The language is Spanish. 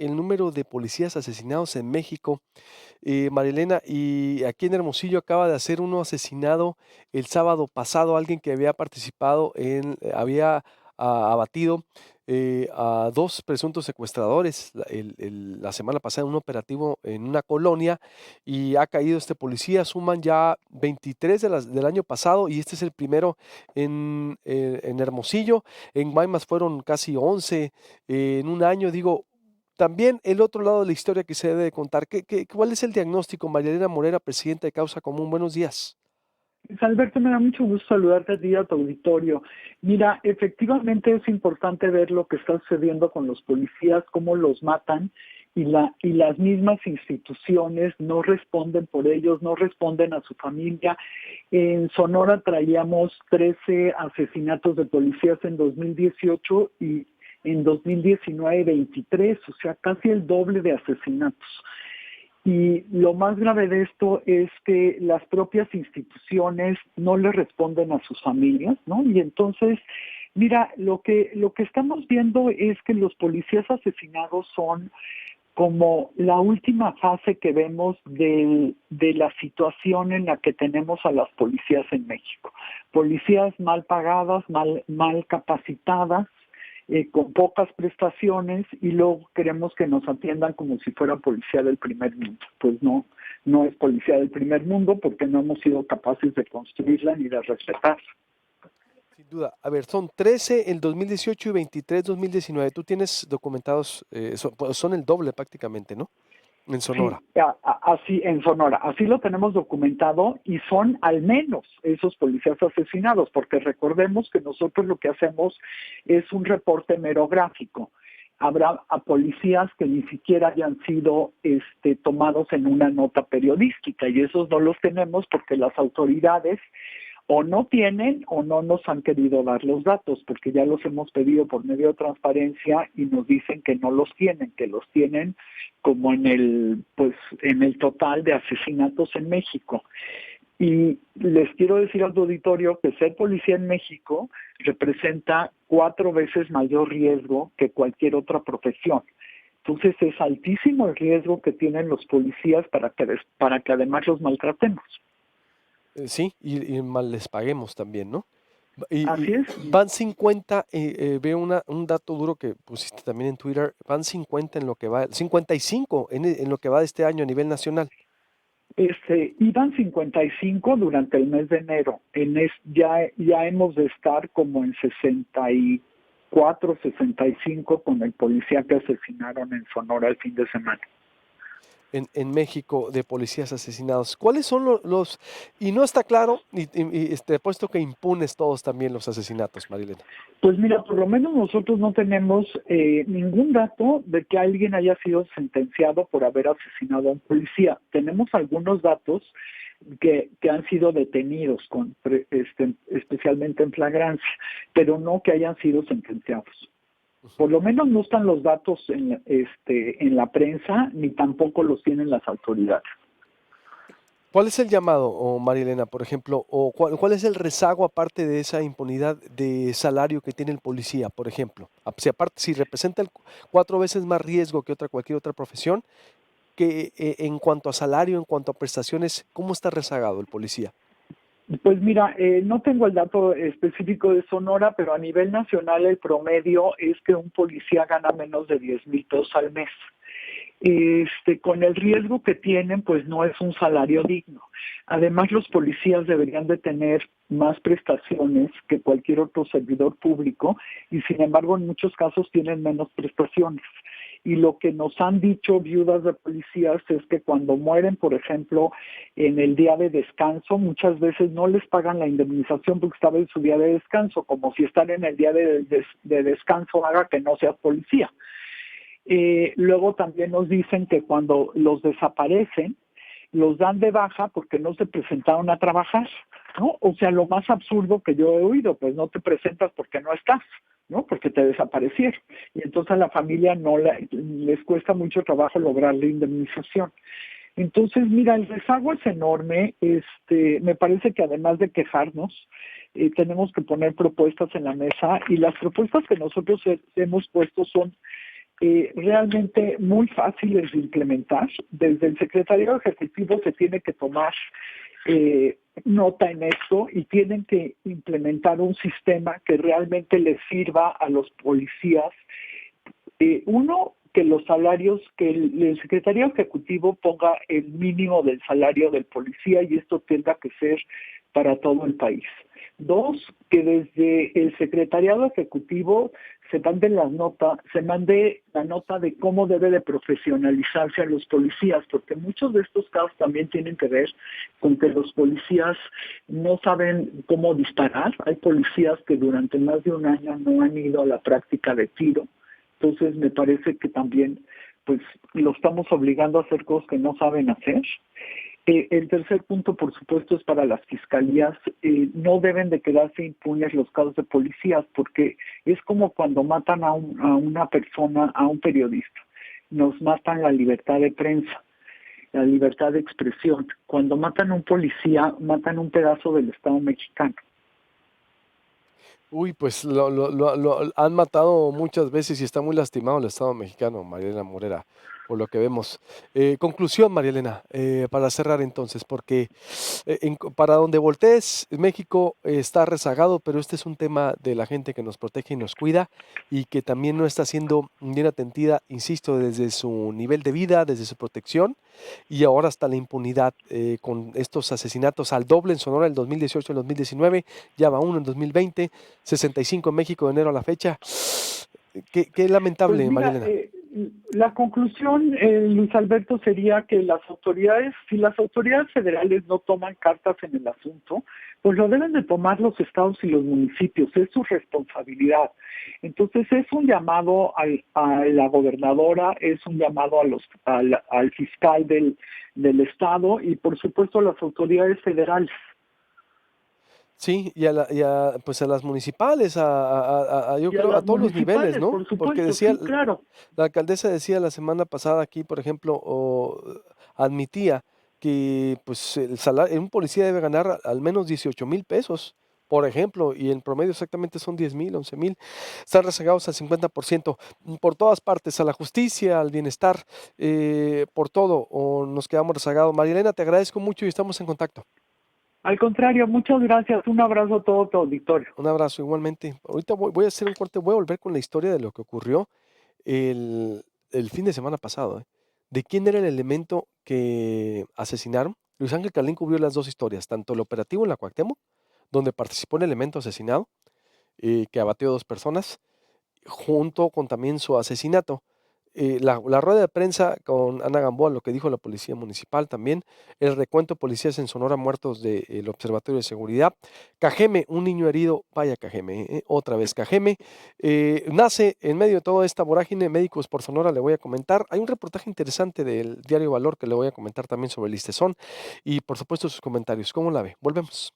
el número de policías asesinados en México, Marilena, y aquí en Hermosillo acaba de hacer uno asesinado el sábado pasado, alguien que había participado había abatido a 2 presuntos secuestradores la semana pasada en un operativo en una colonia y ha caído este policía. Suman ya 23 del año pasado y este es el primero en Hermosillo. En Guaymas fueron casi 11 en un año. Digo, también el otro lado de la historia que se debe de contar. ¿Cuál es el diagnóstico, María Elena Morera, presidenta de Causa Común? Buenos días. Pues, Alberto, me da mucho gusto saludarte a ti y a tu auditorio. Mira, efectivamente es importante ver lo que está sucediendo con los policías, cómo los matan y las mismas instituciones no responden por ellos, no responden a su familia. En Sonora traíamos 13 asesinatos de policías en 2018 y en 2019 23, o sea, casi el doble de asesinatos. Y lo más grave de esto es que las propias instituciones no le responden a sus familias, ¿no? Y entonces, mira, lo que estamos viendo es que los policías asesinados son como la última fase que vemos de la situación en la que tenemos a las policías en México. Policías mal pagadas, mal capacitadas, con pocas prestaciones y luego queremos que nos atiendan como si fuera policía del primer mundo. Pues no, no es policía del primer mundo porque no hemos sido capaces de construirla ni de respetarla. Sin duda. A ver, son 13 el 2018 y 23 2019. Tú tienes documentados, pues, son el doble prácticamente, ¿no? En Sonora. Sí, así en Sonora, así lo tenemos documentado y son al menos esos policías asesinados, porque recordemos que nosotros lo que hacemos es un reporte merográfico. Habrá a policías que ni siquiera hayan sido tomados en una nota periodística y esos no los tenemos porque las autoridades o no tienen o no nos han querido dar los datos, porque ya los hemos pedido por medio de transparencia y nos dicen que no los tienen, que los tienen como en el total de asesinatos en México. Y les quiero decir al auditorio que ser policía en México representa 4 veces mayor riesgo que cualquier otra profesión. Entonces es altísimo el riesgo que tienen los policías para que además los maltratemos. Sí, y mal les paguemos también, ¿no? Y Así es. van 50, veo un dato duro que pusiste también en Twitter, van 50 en lo que va, 55 en lo que va de este año a nivel nacional. Iban 55 durante el mes de enero. Ya hemos de estar como en 64, 65 con el policía que asesinaron en Sonora el fin de semana. En México de policías asesinados. ¿Cuáles son y no está claro, puesto que impunes todos también los asesinatos, Marilena? Pues mira, por lo menos nosotros no tenemos ningún dato de que alguien haya sido sentenciado por haber asesinado a un policía. Tenemos algunos datos que han sido detenidos especialmente en flagrancia, pero no que hayan sido sentenciados. Por Ujú. lo menos no están los datos en la prensa, ni tampoco los tienen las autoridades. ¿Cuál es el llamado, Marilena, por ejemplo, o cuál es el rezago aparte de esa impunidad de salario que tiene el policía, por ejemplo? Si representa 4 veces más riesgo que cualquier otra profesión, que en cuanto a salario, en cuanto a prestaciones, ¿cómo está rezagado el policía? Pues mira, no tengo el dato específico de Sonora, pero a nivel nacional el promedio es que un policía gana menos de 10,000 pesos al mes. Con el riesgo que tienen, pues no es un salario digno. Además, los policías deberían de tener más prestaciones que cualquier otro servidor público y sin embargo en muchos casos tienen menos prestaciones. Y lo que nos han dicho viudas de policías es que cuando mueren, por ejemplo, en el día de descanso, muchas veces no les pagan la indemnización porque estaba en su día de descanso, como si estar en el día de descanso haga que no seas policía. Luego también nos dicen que cuando los desaparecen, los dan de baja porque no se presentaron a trabajar, ¿no? O sea, lo más absurdo que yo he oído, pues no te presentas porque no estás, ¿no? Porque te desaparecieron. Y entonces a la familia les cuesta mucho trabajo lograr la indemnización. Entonces, mira, el rezago es enorme. Me parece que además de quejarnos, tenemos que poner propuestas en la mesa y las propuestas que nosotros hemos puesto son realmente muy fáciles de implementar. Desde el Secretariado Ejecutivo se tiene que tomar nota en esto y tienen que implementar un sistema que realmente les sirva a los policías. Uno, que los salarios, que el Secretariado Ejecutivo ponga el mínimo del salario del policía y esto tenga que ser para todo el país. Dos, que desde el Secretariado Ejecutivo se mande la nota de cómo debe de profesionalizarse a los policías, porque muchos de estos casos también tienen que ver con que los policías no saben cómo disparar. Hay policías que durante más de un año no han ido a la práctica de tiro. Entonces me parece que también pues lo estamos obligando a hacer cosas que no saben hacer. El tercer punto, por supuesto, es para las fiscalías. No deben de quedarse impunes los casos de policías, porque es como cuando matan a una persona, a un periodista. Nos matan la libertad de prensa, la libertad de expresión. Cuando matan a un policía, matan un pedazo del Estado mexicano. Uy, pues lo han matado muchas veces y está muy lastimado el Estado mexicano, María Elena Morera, por lo que vemos. Conclusión, María Elena, para cerrar entonces, porque para donde voltees, México está rezagado, pero este es un tema de la gente que nos protege y nos cuida y que también no está siendo bien atendida, insisto, desde su nivel de vida, desde su protección y ahora hasta la impunidad con estos asesinatos al doble en Sonora el 2018 y el 2019, ya va uno en 2020. 65 en México de enero a la fecha. Qué Pues lamentable, María mira, Elena. la conclusión, Luis Alberto, sería que si las autoridades federales no toman cartas en el asunto, pues lo deben de tomar los estados y los municipios, es su responsabilidad. Entonces es un llamado a la gobernadora, es un llamado al fiscal del estado y por supuesto a las autoridades federales. Sí, pues a las municipales, yo Y a creo a las todos los niveles, municipales, ¿no? por Porque supuesto, decía, sí, claro. la alcaldesa decía la semana pasada aquí, por ejemplo, admitía que pues el salario, un policía debe ganar al menos 18,000 pesos, por ejemplo, y en promedio exactamente son 10,000, 11,000. Están rezagados al 50%, por todas partes, a la justicia, al bienestar, por todo, o nos quedamos rezagados. María Elena, te agradezco mucho y estamos en contacto. Al contrario, muchas gracias. Un abrazo a todo tu auditorio. Un abrazo igualmente. Ahorita voy a hacer un corte, voy a volver con la historia de lo que ocurrió el fin de semana pasado, ¿eh? De quién era el elemento que asesinaron. Luis Ángel Calín cubrió las dos historias, tanto el operativo en la Cuauhtémoc, donde participó el elemento asesinado, que abatió a 2 personas, junto con también su asesinato. La rueda de prensa con Ana Gamboa, lo que dijo la policía municipal también, el recuento de policías en Sonora muertos del Observatorio de Seguridad, Cajeme, un niño herido, vaya Cajeme, otra vez Cajeme, nace en medio de toda esta vorágine, Médicos por Sonora le voy a comentar, hay un reportaje interesante del diario Valor que le voy a comentar también sobre el listezón y por supuesto sus comentarios, ¿cómo la ve? Volvemos.